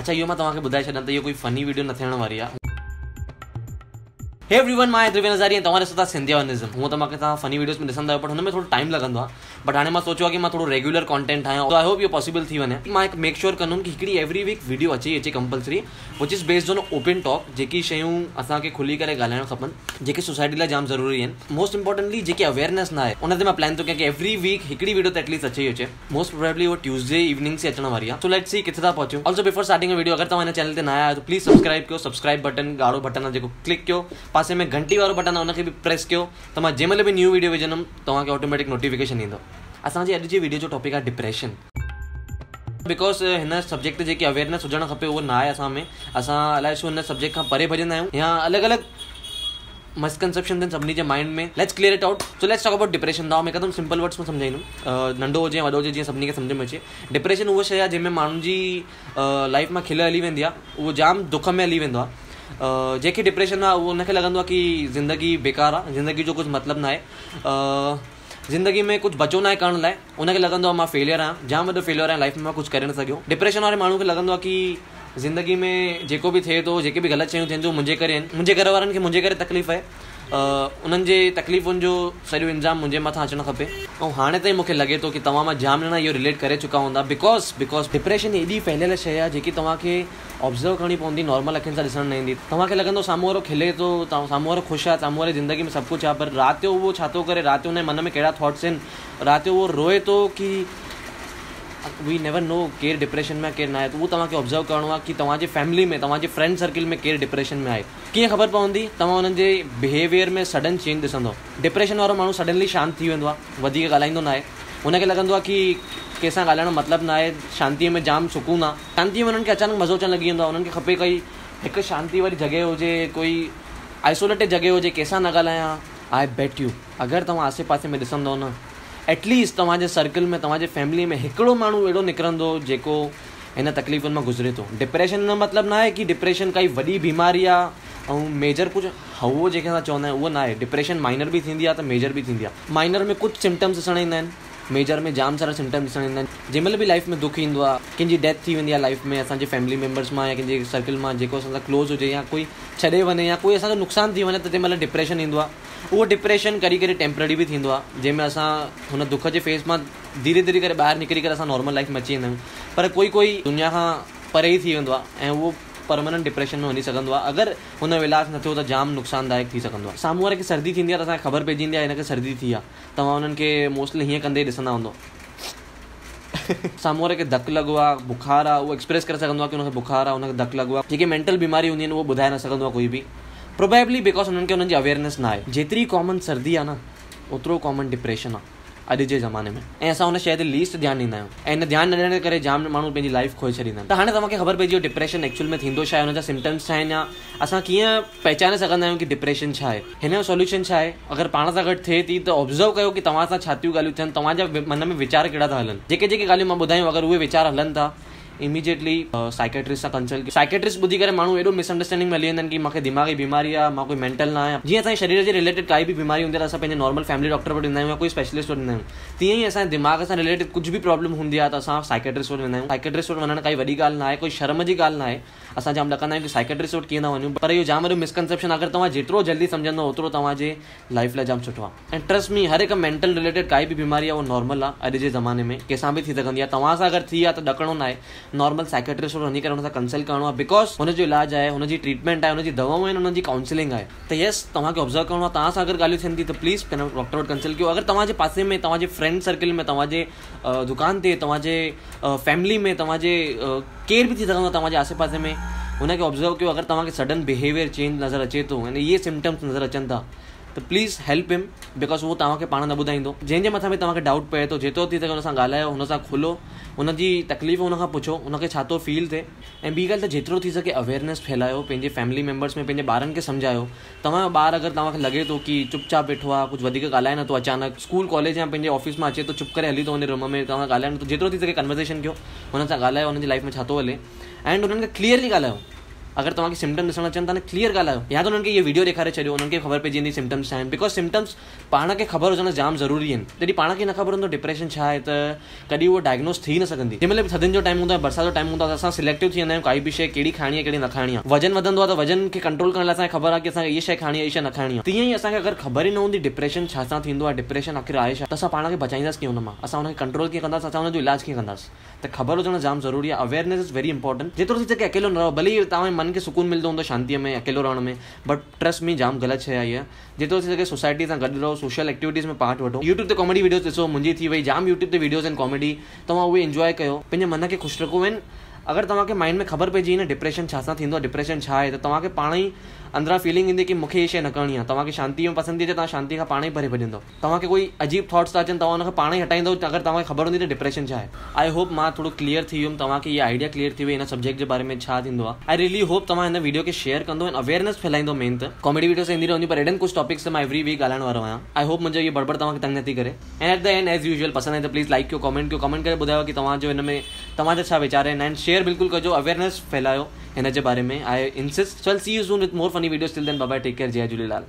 अच्छा इहो मां तव्हांखे ॿुधाए छॾां त इहो कोई फनी वीडियो न थियण वारी आहे। हे एवरीवन, मां त्रिवेन हज़ारी ऐं तव्हां ॾिसो था सिंधियानिज़म। हूअं त मूंखे तव्हां फनी वीडियोस में ॾिसंदा आहियो, बट हुन में थोरो टाइम लॻंदो आहे। बट हाणे मां सोचियो आहे कि मां थोरो रेगुलर कॉन्टेंट ठाहियां, तो आई होप इहो पॉसिबल थी वञे। मां हिकु मेक श्योर कंदुमि कि हिकिड़ी एवरी वीक वीडियो अचे compulsory, which is based on open talk. जेकी शयूं असांखे खुली करे ॻाल्हाइणु खपनि, जेके सोसाइटी लाइ जाम ज़रूरी आहिनि। मोस्ट इंपॉर्टेंटली जेकी अवेयरनेस न आहे, उन ते मां प्लान थो कयां कि एवरी वीक हिकिड़ी वीडियो त एटलीस्ट अचे ई अचे। मोस्ट प्रोबेबली वो ट्यूसडे इवनिंग से अचण वारी आहे। सो लेट्स सी किथे था पहुचूं। ऑल्सो बिफोर स्टार्टिंग वीडियो, अगर तव्हां हिन चैनल ते नया आहियो तो प्लीज़ सब्सक्राइब कयो। सब्सक्राइब बटन ॻाढ़ो बटन आहे जेको क्लिक कयो, पासे में घंटी वारो बटन आहे उनखे बि प्रेस कयो, त मां जंहिं महिल बि न्यू वीडियो विझंदुमि तव्हांखे ऑटोमेटिक नोटिफिकेशन ईंदो। असांजी अॼु जी वीडियो जो टॉपिक आहे डिप्रेशन। बिकॉज हिन सब्जेक्ट ते जेकी अवेयरनेस हुजणु खपे उहो न आहे असां में। असां अलाए छो हिन सब्जेक्ट खां परे भॼंदा आहियूं, या अलॻि अलॻि मिसकंसेप्शन आहिनि सभिनी जे माइंड में। Let's clear it out. So let's talk about depression. Now मैं हिकदमि सिंपल वर्ड्स में सम्झाईंदुमि, नंढो हुजे वॾो हुजे, जीअं सभिनी खे सम्झ में अचे। डिप्रेशन उहा शइ आहे जंहिंमें माण्हुनि जी लाइफ मां खिल हली वेंदी आहे, उहो जाम दुख में हली वेंदो आहे। जंहिंखे डिप्रेशन आहे उहो उनखे लॻंदो आहे कि ज़िंदगी बेकार आहे, ज़िंदगी जो कुझु मतिलबु न आहे, ज़िंदगी में कुझु बचो न आहे करण लाइ। उनखे लॻंदो आहे मां फेलियर आहियां, जाम वॾो फेलियर आहियां, लाइफ में मां कुझु करे न सघियो। डिप्रेशन वारे माण्हू खे लॻंदो आहे कि ज़िंदगी में जेको बि थिए थो, जेके बि ग़लति शयूं थियनि थियूं, मुंहिंजे करे आहिनि, मुंहिंजे घर वारनि खे मुंहिंजे करे तकलीफ़ आहे, उन्हनि जे तकलीफ़ुनि जो सॼो इल्ज़ाम मुंहिंजे मथां अचणु खपे। ऐं हाणे ताईं मूंखे लॻे थो कि तव्हां मां जाम ॼणा इहो रिलेट करे चुका हूंदा। बिकॉज डिप्रेशन एॾी फैलियल शइ आहे जेकी तव्हांखे ऑब्ज़र्व करणी पवंदी, नॉर्मल अखियुनि सां ॾिसण न ईंदी। तव्हांखे लॻंदो साम्हूं वारो खिले थो, साम्हूं वारो ख़ुशि आहे, साम्हूं वारे ज़िंदगी में सभु कुझु आहे, पर राति जो उहो छा थो करे, राति जो हुन मन में कहिड़ा थॉट्स आहिनि, राति जो उहो रोए थो कि वी नेवर नो केरु डिप्रेशन में केरु न आहे। त उहो तव्हांखे ऑब्ज़र्व करिणो आहे कि तव्हांजे फैमिली में, तव्हांजे फ्रेंड सर्किल में केरु डिप्रेशन में आहे। कीअं ख़बर पवंदी? तव्हां हुननि जे बिहेवियर में सडन चेंज ॾिसंदो। डिप्रेशन वारो माण्हू सडनली शांत थी वेंदो आहे, वधीक ॻाल्हाईंदो न आहे, हुनखे लॻंदो आहे कि कंहिंसां ॻाल्हाइण मतिलबु न आहे, शांतीअ में जाम सुकून आहे। शांतीअ में हुननि खे अचानक मज़ो अचणु लॻी वेंदो आहे। हुननि खे खपे कोई हिकु शांती वारी जॻह हुजे, कोई आइसोलेटेड जॻह हुजे, कंहिंसां न ॻाल्हायां। आई बेट यू, अगरि तव्हां आसे पासे में ॾिसंदो न, एटलीस्ट तव्हांजे सर्कल में, तव्हांजे फैमिली में हिकिड़ो माण्हू अहिड़ो निकिरंदो जेको हिन तकलीफ़ुनि मां गुज़रे थो। डिप्रेशन जो मतिलबु न आहे कि डिप्रेशन काई वॾी बीमारी आहे ऐं मेजर कुझु हवो जेके असां चवंदा आहियूं उहो न आहे। डिप्रेशन माइनर बि थींदी आहे त मेजर बि थींदी आहे। माइनर में कुझु सिम्टम्स ॾिसण ईंदा आहिनि, मेजर में जाम सारा सिम्टम्स ॾिसण ईंदा आहिनि। जंहिं महिल बि लाइफ में दुख ईंदो आहे, कंहिंजी डेथ थी वेंदी आहे लाइफ में, असांजे फैमिली मेम्बर्स मां या कंहिंजे सर्कल मां जेको असां सां क्लोज़ हुजे, या कोई छॾे वञे, या कोई असांजो नुक़सानु थी वञे, त तंहिं महिल डिप्रेशन ईंदो आहे। उहो डिप्रेशन करी करे टेम्पररी बि थींदो आहे, जंहिंमें असां हुन दुख जे फेस मां धीरे धीरे करे ॿाहिरि निकिरी करे असां नॉर्मल लाइफ में अची वेंदा आहियूं। पर कोई दुनिया खां परे ई थी वेंदो आहे ऐं उहो परमानेंट डिप्रेशन में वञी सघंदो आहे। अगरि हुन जो इलाज न थियो त जाम नुक़सानदायक थी सघंदो आहे। साम्हूं वारे खे सर्दी थींदी आहे त असांखे ख़बर पइजी वेंदी आहे हिनखे सर्दी थी आहे। तव्हां हुननि खे मोस्टली हीअं कंदे ॾिसंदा हूंदो, साम्हूं वारे खे धकु लॻो आहे, बुखार आहे, उहो एक्सप्रेस करे सघंदो आहे कि हुनखे बुखार आहे, हुनखे धकु लॻो आहे। जेके मेंटल बीमारी हूंदी आहिनि उहो ॿुधाए न सघंदो आहे कोई बि, प्रोबेबली बिकॉज हुननि खे हुननि जी अवेयरनेस न आहे। जेतिरी कॉमन सर्दी आहे न, ओतिरो कॉमन डिप्रेशन आहे अॼु जे ज़माने में। ऐं असां हुन शइ ते लीस्ट ध्यानु ॾींदा आहियूं, ऐं हिन ध्यानु न ॾियण जे करे जाम माण्हू पंहिंजी लाइफ खोए छॾींदा आहिनि। त हाणे तव्हांखे ख़बर पइजी वियो डिप्रेशन एक्चुअल में थींदो छा आहे, हुनजा सिम्टम्स छा आहिनि, या असां कीअं पहचाने सघंदा आहियूं कि डिप्रेशन छा आहे। हिन जो सॉल्यूशन छा आहे? अगरि पाण सां गॾु थिए थी त ऑब्ज़र्व कयो कि तव्हां सां छा थियूं ॻाल्हियूं थियनि, तव्हांजा मन में वीचार कहिड़ा था हलनि। जेके ॻाल्हियूं मां ॿुधायूं, अगरि उहे वीचार हलनि था, इमीडिएटली साइकेट्रिस्ट सां कंसल्ट कयो। साइकेट्रिस्ट ॿुधी करे माण्हू एॾो मिसअंडरस्टैंडिंग में हली वेंदा आहिनि कि मूंखे दिमाग़ी बीमारी आहे, मां कोई मेंटल न आहियां। जीअं असांजे शरीर जे रिलेटेड काई बि बीमारी हूंदी आहे त असां पंहिंजे नॉर्मल फैमिली डॉक्टर वटि वेंदा आहियूं या कोई स्पेशलिस्ट वटि वेंदा आहियूं। तीअं ई असांजे दिमाग़ सां रिलेटेड कुझु बि प्रॉब्लम हूंदी आहे त असां साइकेट्रिस्ट वटि वेंदा आहियूं। साइकेट्रिस्ट वटि वञणु काई वॾी ॻाल्हि न आहे, कोई शर्म जी ॻाल्हि न आहे। असां जाम ॾकंदा आहियूं कि साइकेट्रिस्ट वटि कीअं न वञूं, पर इहो जाम वॾो मिसकंसेप्शन। अगरि तव्हां जेतिरो जल्दी सम्झंदो ओतिरो तव्हांजे लाइफ लाइ जाम सुठो आहे। ऐं ट्रस्ट मी, हर हिकु मेंटल रिलेटेड काई बि बीमारी आहे उहो नॉर्मल आहे। अॼु जे ज़माने में कंहिंसां बि थी सघंदी आहे। तव्हां सां अगरि थी आहे त ॾकणो न आहे, नॉर्मल साइकेट्रिस्ट वटि वञी करे हुन सां कंसल्ट करिणो आहे। बिकॉज हुनजो इलाज आहे, हुनजी ट्रीटमेंट आहे, हुनजी दवाऊं आहिनि, हुनजी काउंसलिंग आहे। त येस, तव्हांखे ऑब्ज़र्व करिणो आहे। तव्हां सां अगरि ॻाल्हियूं थियनि थी त प्लीज़ पंहिंजो डॉक्टर वटि कंसल्ट कयो। अगरि तव्हांजे पासे में, तव्हांजे फ्रेंड सर्किल में, तव्हांजे दुकान ते, तव्हांजे फैमिली में, तव्हांजे केर बि थी सघंदो आहे तव्हांजे आसे पासे में, हुनखे ऑब्ज़र्व कयो। अगरि तव्हांखे सडन बिहेवियर चेंज नज़र अचे थो ऐं इहे सिम्टम्स नज़र अचनि था त प्लीज़ हेल्प हिम, बिकॉज उहो तव्हांखे पाण न ॿुधाईंदो। जंहिंजे मथां बि तव्हांखे डाउट पए थो, जेतिरो थी सघे हुन सां ॻाल्हायो, हुन सां खुलो, हुनजी तकलीफ़ हुन खां पुछो, हुनखे छा थो फील थिए। ऐं ॿी ॻाल्हि त जेतिरो थी सघे अवेयरनेस फैलायो, पंहिंजे फैमिली मेम्बर्स में, पंहिंजे ॿारनि खे सम्झायो। तव्हांजो ॿारु अगरि तव्हांखे लॻे थो कि चुपचाप वेठो आहे, कुझु वधीक ॻाल्हाए नथो, अचानक स्कूल कॉलेज या पंहिंजे ऑफिस मां अचे तो चुप करे हली थो वञे रूम में, तव्हां ॻाल्हाइण, तो जेतिरो थी सघे कन्वर्सेशन कयो, हुन सां ॻाल्हायो, हुनजी लाइफ में छा थो हले, एंड हुननि खे क्लियरली ॻाल्हायो अगर तव्हांखे सिम्टम ॾिसण अचनि था न क्लियर ॻाल्हायो, या त उन्हनि खे इहे वीडियो ॾेखारे छॾियो, उन्हनि खे ख़बर पइजी वेंदी सिम्टम्स छा आहिनि, बिकॉज सिम्टम्स पाण खे ख़बर हुजणु जाम ज़रूरी आहिनि। जॾहिं पाण खे न ख़बर हूंदो डिप्रेशन छा आहे त कॾहिं उहो डायग्नोस थी न सघंदी। जंहिंमहिल बि थधियुनि जो टाइम हूंदो आहे, बरसाति जो टाइम हूंदो आहे, असां सिलेक्टिव थी वेंदा आहियूं काई बि शइ कहिड़ी खाइणी आहे कहिड़ी न खाइणी आहे। वजन वधंदो आहे त वजन खे कंट्रोल करण लाइ असांखे ख़बर आहे कि असांखे इहा शइ खाइणी आहे, इहा शइ न खाइणी आहे। तीअं ई असांखे अगरि ख़बर ई न हूंदी डिप्रेशन छा सां थींदो आहे, डिप्रेशन आख़िर आहे छा, त असां पाण खे बचाईंदासीं कीअं हुन मां, असां हुनखे कंट्रोल कीअं कंदासीं, असां हुनजो इलाज कीअं कंदासीं। त ख़बर हुजणु जाम ज़रूरी आहे। Awareness is very important. जेतिरो थी सघे अकेलो न रहो, भले तव्हांजे मन खे सुकून मिलंदो हूंदो शांतीअ में अकेलो रहण में, बट ट्रस्ट मी जाम ग़लति शइ आहे इहा। जेतिरो थी सघे सोसाइटी सां गॾु रहो, सोशल एक्टिविटीज़ में पार्ट वठो। यूट्यूब ते कॉमेडी वीडियोस ॾिसो, मुंहिंजी थी वई जाम यूट्यूब ते वीडियोस आहिनि कॉमेडी, तव्हां उहे इंजॉय कयो, पंहिंजे मन खे ख़ुशि रखो। आहिनि अगरि तव्हांखे माइंड में ख़बर पइजी न डिप्रेशन छा सां थींदो आहे, डिप्रेशन छा आहे, त तव्हांखे पाण ई अंदरां फीलिंग ईंदी कि मूंखे इहा शइ न करणी आहे। तव्हांखे शांती में पसंदि अचे, तव्हां शांती खां पाण ई परे भॼंदो। तव्हांखे कोई अजीब थॉट्स था अचनि, तव्हां हुनखे पाण ई हटाईंदो अगरि तव्हांखे ख़बर हूंदी त डिप्रेशन छा आहे। आई होप मां थोरो क्लियर थी वियुमि, तव्हांखे इहा आइडिया क्लियर थी वई हिन सब्जेक्ट जे बारे में छा थींदो आहे। आई रियली होप तव्हां हिन वीडियो खे शेयर कंदो ऐं अवेयरनेस फैलाईंदो। मेन त कॉमेडी वीडियोस ईंदी रहंदी, पर एॾनि कुझु टॉपिक्स ते मां एवरी वीक ॻाल्हाइण वारो आहियां। आई होप मुंहिंजो इहो बड़बड़ तव्हांखे तंग नथी करे। And at the end as usual पसंदि आहे त प्लीज़ लाइक कयो, कमेंट करे ॿुधायो कि तव्हांजो हिन में तव्हांजा छा वीचार आहिनि। एंड शेयर बिल्कुलु कजो, अवेयरनेस फैलायो हिन जे बारे में। I insist. So I will see you soon with more funny videos. Till then bye bye, take care, Jai Jhulelal.